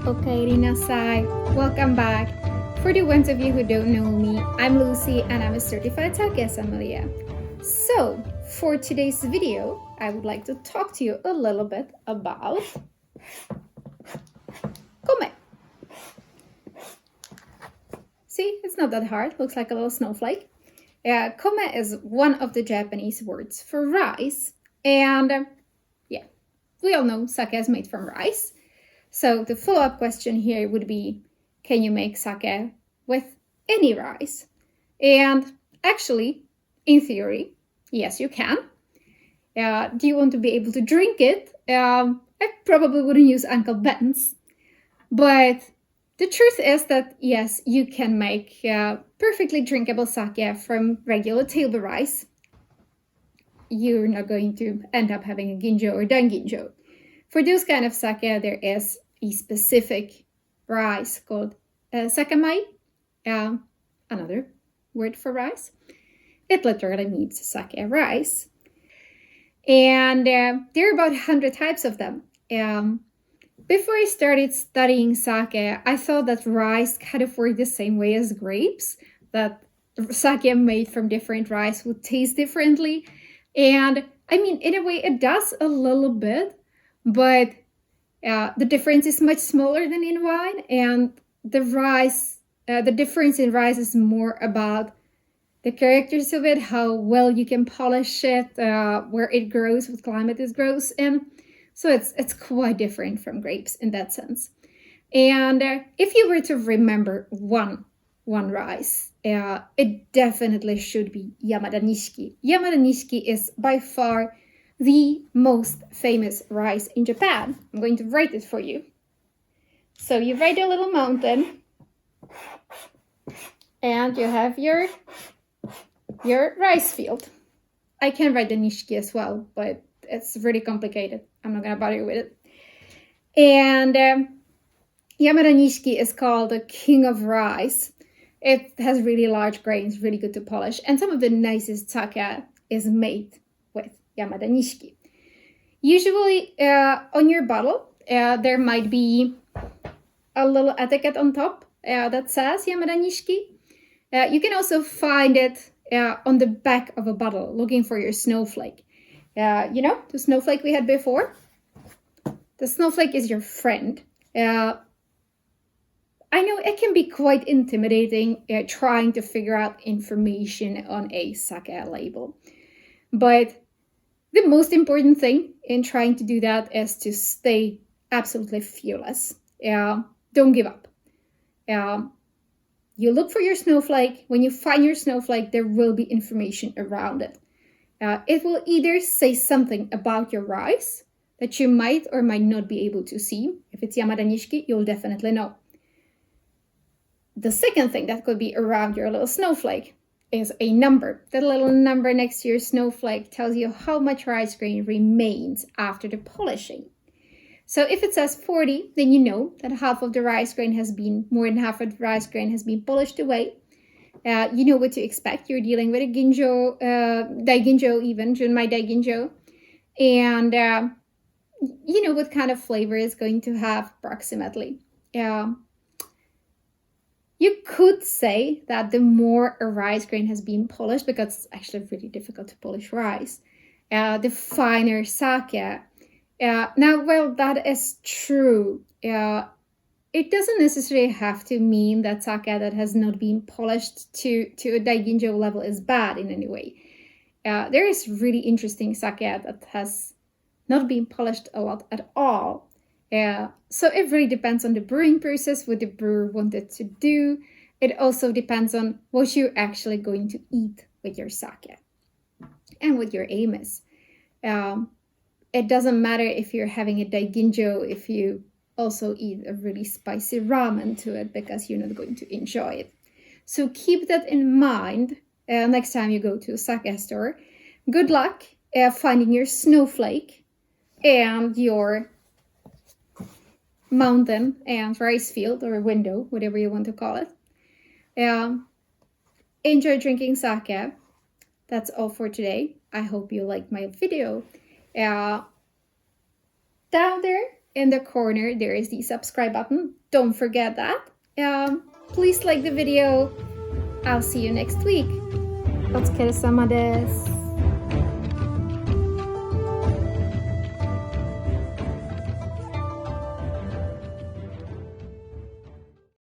Okay, Rinasai, welcome back. For the ones of you who don't know me, I'm Lucie and I'm a certified sake sommelier. So, for today's video, I would like to talk to you a little bit about kome. See, it's not that hard, looks like a little snowflake. Kome is one of the Japanese words for rice, and we all know sake is made from rice. So the follow-up question here would be, can you make sake with any rice? And actually, in theory, yes, you can. Do you want to be able to drink it? I probably wouldn't use Uncle Ben's. But the truth is that, yes, you can make perfectly drinkable sake from regular table rice. You're not going to end up having a ginjo or danginjo. For those kind of sake, there is a specific rice called sakamai, another word for rice. It literally means sake rice. And there are about 100 types of them. Before I started studying sake, I thought that rice kind of worked the same way as grapes, that sake made from different rice would taste differently. And I mean, in a way, it does a little bit, but the difference is much smaller than in wine, and the difference in rice is more about the characters of it, how well you can polish it, where it grows, what climate it grows in. So it's quite different from grapes in that sense. And if you were to remember one rice, it definitely should be yamada nishiki. Yamada nishiki is by far the most famous rice in Japan. I'm going to write it for you. So you write a little mountain, and you have your rice field. I can write the nishiki as well, but it's really complicated. I'm not going to bother you with it. And Yamada nishiki is called the king of rice. It has really large grains, really good to polish, and some of the nicest sake is made with Yamada nishiki. Usually on your bottle, there might be a little etiquette on top that says Yamada nishiki. You can also find it on the back of a bottle, looking for your snowflake. You know, the snowflake we had before? The snowflake is your friend. I know it can be quite intimidating trying to figure out information on a sake label. But the most important thing in trying to do that is to stay absolutely fearless. Don't give up. You look for your snowflake. When you find your snowflake, there will be information around it. It will either say something about your rice that you might or might not be able to see. If it's Yamada nishiki, you'll definitely know. The second thing that could be around your little snowflake is a number. That little number next to your snowflake tells you how much rice grain remains after the polishing. So if it says 40, then you know that more than half of the rice grain has been polished away. You know what to expect. You're dealing with a ginjo, daiginjo even, junmai daiginjo. And you know what kind of flavor it's going to have approximately. You could say that the more a rice grain has been polished, because it's actually really difficult to polish rice, the finer sake. Now, while that is true, it doesn't necessarily have to mean that sake that has not been polished to a daiginjo level is bad in any way. There is really interesting sake that has not been polished a lot at all. So it really depends on the brewing process, what the brewer wanted to do. It also depends on what you're actually going to eat with your sake and what your aim is. It doesn't matter if you're having a daiginjo if you also eat a really spicy ramen to it, because you're not going to enjoy it. So keep that in mind next time you go to a sake store. Good luck finding your snowflake and your mountain and rice field or window, whatever you want to call it. Enjoy drinking sake. That's all for today. I hope you liked my video. Down there in the corner, there is the subscribe button. Don't forget that. Please like the video. I'll see you next week. お疲れ様です。